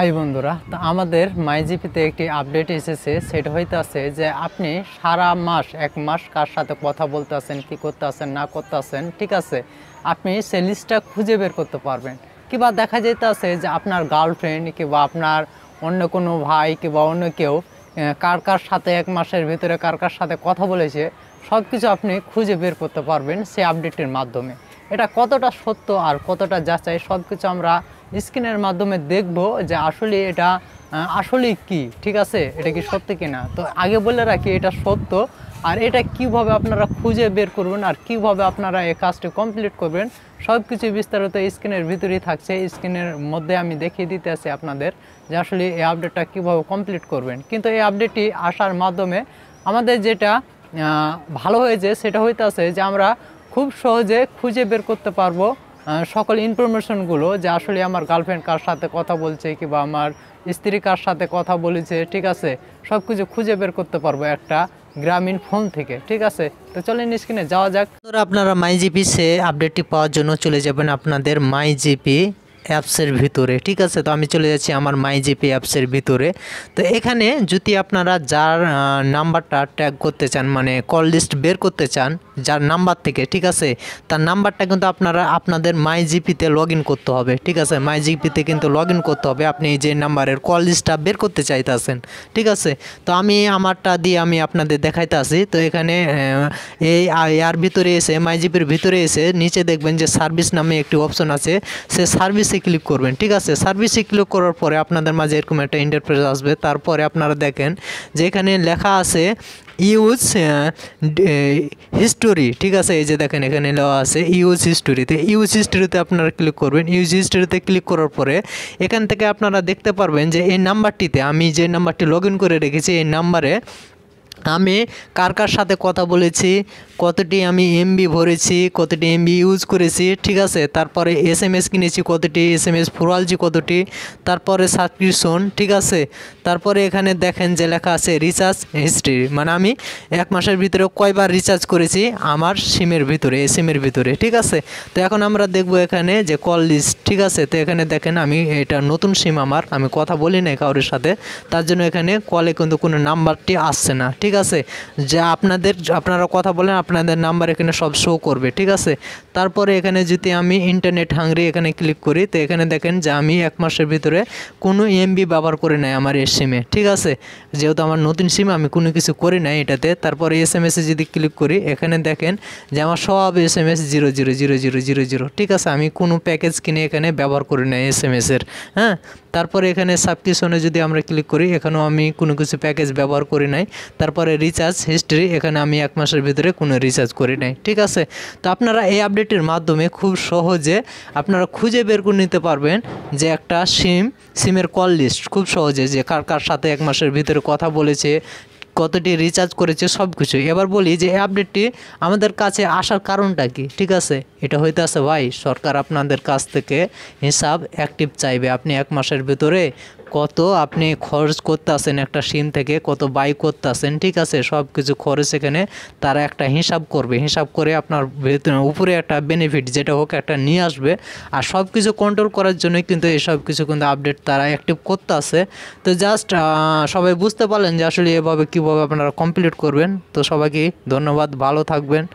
High বন্ধুরা, তো আমাদের মাইজিপিতে একটি আপডেট এসেছে। সেটা হইতেছে যে আপনি সারা মাস এক মাস কার সাথে কথা বলতে আছেন, কী করতে আছেন না করতে আছেন, ঠিক আছে, আপনি সেই লিস্টটা খুঁজে বের করতে পারবেন। কিংবা দেখা যেতেছে যে আপনার গার্লফ্রেন্ড কিংবা আপনার অন্য কোনো ভাই কিংবা অন্য কেউ কার কার সাথে এক মাসের ভিতরে কার কার সাথে কথা বলেছে সব কিছু আপনি খুঁজে বের করতে পারবেন সেই আপডেটের মাধ্যমে। এটা কতটা সত্য আর কতটা যাচাই সব কিছু আমরা স্ক্রিনের মাধ্যমে দেখব যে আসলে এটা আসলে কি, ঠিক আছে, এটা কি সত্যি কিনা। তো আগে বলে রাখি এটা সত্য, আর এটা কিভাবে আপনারা খুঁজে বের করবেন আর কিভাবে আপনারা এই কাজটি কমপ্লিট করবেন সব কিছু বিস্তারিত স্ক্রিনের ভিতরেই থাকছে। স্ক্রিনের মধ্যে আমি দেখিয়ে দিতে আছি আপনাদের যে আসলে এই আপডেটটা কীভাবে কমপ্লিট করবেন। কিন্তু এই আপডেটটি আসার মাধ্যমে আমাদের যেটা ভালো হয়েছে সেটা হইতেছে যে আমরা খুব সহজে খুঁজে বের করতে পারবো সকল ইনফরমেশনগুলো, যে আসলে আমার গার্লফ্রেন্ড কার সাথে কথা বলছে কিংবা আমার স্ত্রী কার সাথে কথা বলেছে, ঠিক আছে, সব কিছু খুঁজে বের করতে পারবো একটা গ্রামীণ ফোন থেকে, ঠিক আছে। তো চলেন স্ক্রিনে যাওয়া যাক। আপনারা মাইজিপি সে আপডেটটি পাওয়ার জন্য চলে যাবেন আপনাদের মাইজিপি অ্যাপসের ভিতরে, ঠিক আছে। তো আমি চলে যাচ্ছি আমার মাইজিপি অ্যাপসের ভিতরে। তো এখানে যদি আপনারা যার নাম্বারটা ট্যাগ করতে চান, মানে কল লিস্ট বের করতে চান যার নাম্বার থেকে, ঠিক আছে, তার নাম্বারটা কিন্তু আপনারা আপনাদের মাইজিপিতে লগ ইন করতে হবে, ঠিক আছে। মাইজিপিতে কিন্তু লগ ইন করতে হবে আপনি যে নাম্বারের কল লিস্টটা বের করতে চাইতেছেন, ঠিক আছে। তো আমি আমারটা দিয়ে আমি আপনাদের দেখাইতে আসি। তো এখানে এর ভিতরে এসে মাইজিপির ভিতরে এসে নিচে দেখবেন যে সার্ভিস নামে একটি অপশন আছে, সে সার্ভিসে ক্লিক করবেন, ঠিক আছে। সার্ভিসে ক্লিক করার পরে আপনাদের মাঝে এরকম একটা ইন্টারফেস আসবে। তারপরে আপনারা দেখেন যে এখানে লেখা আছে ইউজ হিস্টোরি, ঠিক আছে। এই যে দেখেন এখানে লেখা আছে ইউজ হিস্টোরিতে, ইউজ হিস্টোরিতে আপনারা ক্লিক করবেন। ইউজ হিস্টোরিতে ক্লিক করার পরে এখান থেকে আপনারা দেখতে পারবেন যে এই নাম্বারটিতে আমি যে নাম্বারটি লগ ইন করে রেখেছি এই নাম্বারে আমি কার কার সাথে কথা বলেছি, কতটি আমি এমবি ভরেছি, কতটি এমবি ইউজ করেছি, ঠিক আছে। তারপরে এসএমএস কিনেছি কতটি, এসএমএস ফুরালছি কতটি, তারপরে সাবস্ক্রিপশন, ঠিক আছে। তারপরে এখানে দেখেন যে লেখা আছে রিচার্জ হিস্ট্রি, মানে আমি এক মাসের ভিতরে কয়বার রিচার্জ করেছি আমার সিমের ভিতরে, সিমের ভিতরে, ঠিক আছে। তো এখন আমরা দেখব এখানে যে কল লিস্ট, ঠিক আছে। তো এখানে দেখেন আমি এটা নতুন সিম আমার, আমি কথা বলি না কারোর সাথে, তার জন্য এখানে কলে কিন্তু কোনো নাম্বারটি আসছে না, ঠিক আছে। যা আপনারা কথা বলেন আপনাদের নাম্বার এখানে সব শো করবে, ঠিক আছে। তারপরে এখানে যদি আমি ইন্টারনেট হাংরি এখানে ক্লিক করি তো এখানে দেখেন যে আমি এক মাসের ভিতরে কোনো এমবি ব্যবহার করে নাই আমার এই সিমে, ঠিক আছে। যেহেতু আমার নতুন সিম আমি কোনো কিছু করি নাই এটাতে। তারপরে এসএমএসে যদি ক্লিক করি এখানে দেখেন যে আমার সব এসএমএস 0000000, ঠিক আছে। আমি কোনো প্যাকেজ কিনে এখানে ব্যবহার করি নাই এসএমএসের, হ্যাঁ। তারপরে এখানে সাবস্ক্রিপশনে যদি আমরা ক্লিক করি এখানেও আমি কোনো কিছু প্যাকেজ ব্যবহার করি নাই। তারপরে রিচার্জ হিস্ট্রি এখানে আমি এক মাসের ভিতরে কোনো রিচার্জ করি নাই, ঠিক আছে। তো আপনারা এই আপডেটের মাধ্যমে খুব সহজে আপনারা খুঁজে বের করে নিতে পারবেন যে একটা সিমের কল লিস্ট খুব সহজে, যে কার কার সাথে এক মাসের ভিতরে কথা বলেছে, কতটি রিচার্জ করেছে সব কিছু। এবার বলি যে এই আপডেটটি আমাদের কাছে আসার কারণটা কি, ঠিক আছে। এটা হইতে আছে ভাই সরকার আপনাদের কাছ থেকে হিসাব অ্যাক্টিভ চাইবে, আপনি এক মাসের ভিতরে কত আপনি খরচ করতে আসেন একটা সিম থেকে, কত বাই করতে আসেন, ঠিক আছে। সব কিছু খরচ এখানে তারা একটা হিসাব করবে, হিসাব করে আপনার উপরে একটা বেনিফিট যেটা হোক একটা নিয়ে আসবে। আর সব কিছু কন্ট্রোল করার জন্যই কিন্তু এই সব কিছু কিন্তু আপডেট তারা অ্যাক্টিভ করতে আসে। তো জাস্ট সবাই বুঝতে পারলেন যে আসলে এভাবে কীভাবে আপনারা কমপ্লিট করবেন। তো সবাইকে ধন্যবাদ, ভালো থাকবেন।